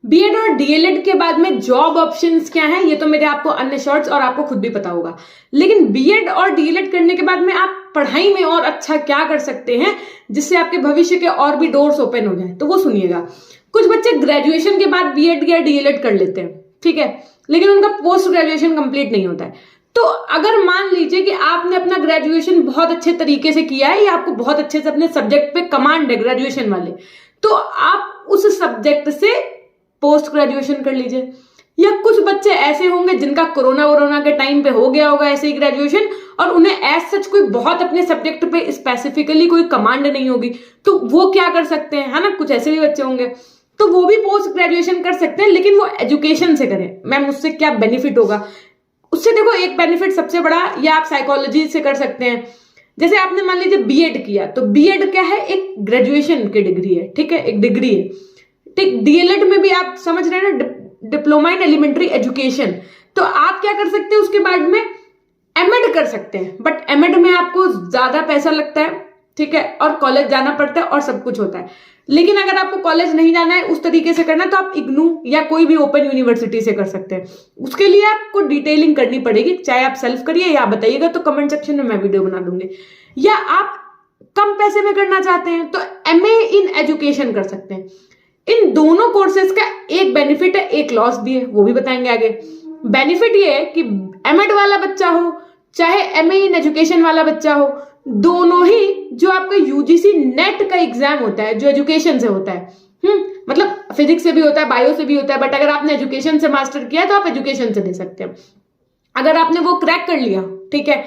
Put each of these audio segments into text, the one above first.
BEd और DElEd के बाद में जॉब ऑप्शंस क्या हैं, ये तो मेरे आपको अन्य शॉर्ट्स और आपको खुद भी पता होगा। लेकिन बीएड और डीएलएड करने के बाद में आप पढ़ाई में और अच्छा क्या कर सकते हैं जिससे आपके भविष्य के और भी डोर्स ओपन हो जाए, तो वो सुनिएगा। कुछ बच्चे ग्रेजुएशन के बाद बीएड या डीएलएड कर लेते हैं, ठीक है, लेकिन उनका पोस्ट ग्रेजुएशन कंप्लीट नहीं होता है। तो अगर मान लीजिए कि आपने अपना ग्रेजुएशन बहुत अच्छे तरीके से किया है या आपको बहुत अच्छे से अपने सब्जेक्ट पे कमांड है ग्रेजुएशन वाले, तो आप उस सब्जेक्ट से पोस्ट ग्रेजुएशन कर लीजिए। या कुछ बच्चे ऐसे होंगे जिनका कोरोना के टाइम पे हो गया होगा ऐसे ही ग्रेजुएशन, और उन्हें एज सच कोई बहुत अपने सब्जेक्ट पे स्पेसिफिकली कोई कमांड नहीं होगी, तो वो क्या कर सकते हैं, है ना, कुछ ऐसे भी बच्चे होंगे, तो वो भी पोस्ट ग्रेजुएशन कर सकते हैं, लेकिन वो एजुकेशन से करें। मैम उससे क्या बेनिफिट होगा? उससे देखो, एक बेनिफिट सबसे बड़ा, या आप साइकोलॉजी से कर सकते हैं। जैसे आपने मान लीजिए बीएड किया, तो बीएड क्या है, एक ग्रेजुएशन की डिग्री है, ठीक है, एक डिग्री है। ठीक, डीएलएड में भी आप समझ रहे हैं ना, डिप्लोमा इन एलिमेंट्री एजुकेशन, तो आप क्या कर सकते हैं उसके बाद में एमएड कर सकते हैं, बट एमएड में आपको ज्यादा पैसा लगता है, ठीक है, और कॉलेज जाना पड़ता है और सब कुछ होता है। लेकिन अगर आपको कॉलेज नहीं जाना है, उस तरीके से करना है, तो आप इग्नू या कोई भी ओपन यूनिवर्सिटी से कर सकते हैं। उसके लिए आपको डिटेलिंग करनी पड़ेगी, चाहे आप सेल्फ करिए या बताइएगा तो कमेंट सेक्शन में मैं वीडियो बना दूंगी। या आप कम पैसे में करना चाहते हैं तो एमए इन एजुकेशन कर सकते हैं। इन दोनों कोर्सेज का एक बेनिफिट है, एक लॉस भी है, वो भी बताएंगे आगे। बेनिफिट ये है कि एमएड वाला बच्चा हो चाहे एमए इन एजुकेशन वाला बच्चा हो, दोनों ही जो आपका यूजीसी नेट का एग्जाम होता है जो एजुकेशन से होता है, मतलब फिजिक्स से भी होता है, बायो से भी होता है, बट अगर आपने एजुकेशन से मास्टर किया है तो आप एजुकेशन से दे सकते हैं। अगर आपने वो क्रैक कर लिया, ठीक है,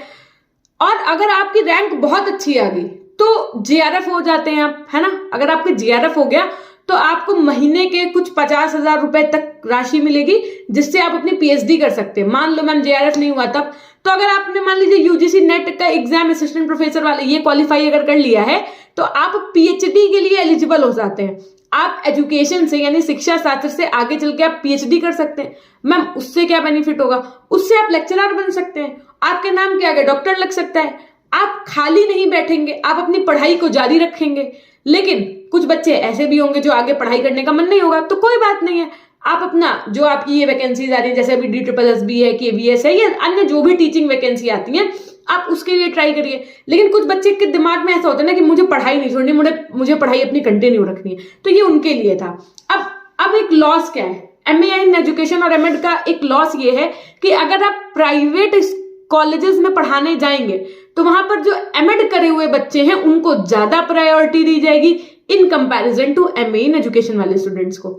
और अगर आपकी रैंक बहुत अच्छी आ गई तो जेआरएफ हो जाते हैं आप, है ना। अगर आपके जेआरएफ हो गया तो आपको महीने के कुछ 50,000 रुपए तक राशि मिलेगी, जिससे आप अपनी पीएचडी कर सकते हैं। मान लो मैम जेआरएफ नहीं हुआ तब, तो अगर आपने मान लीजिए यूजीसी नेट का एग्जाम असिस्टेंट प्रोफेसर वाले ये क्वालिफाई अगर कर लिया है, तो आप पीएचडी के लिए एलिजिबल हो जाते हैं। आप एजुकेशन से यानी शिक्षा शास्त्र से आगे चल के आप पीएचडी कर सकते हैं। मैम उससे क्या बेनिफिट होगा? उससे आप लेक्चरर बन सकते हैं, आपके नाम के आगे डॉक्टर लग सकता है, आप खाली नहीं बैठेंगे, आप अपनी पढ़ाई को जारी रखेंगे। लेकिन कुछ बच्चे ऐसे भी होंगे जो आगे पढ़ाई करने का मन नहीं होगा, तो कोई बात नहीं है, आप अपना जो आपकी ये वैकेंसीज आ रही है, जैसे अभी DSSB है, KVS है, या अन्य जो भी टीचिंग वैकेंसी आती है, आप उसके लिए ट्राई करिए। लेकिन कुछ बच्चे के दिमाग में ऐसा होता है ना कि मुझे पढ़ाई नहीं छोड़नी, मुझे पढ़ाई अपनी कंटिन्यू रखनी है, तो ये उनके लिए था। अब एक लॉस क्या है एमए इन एजुकेशन और एमएड का? एक लॉस ये है कि अगर आप प्राइवेट कॉलेजेस में पढ़ाने जाएंगे तो वहां पर जो एमएड करे हुए बच्चे हैं उनको ज्यादा प्रायोरिटी दी जाएगी in comparison to MA in education वाले स्टूडेंट्स को।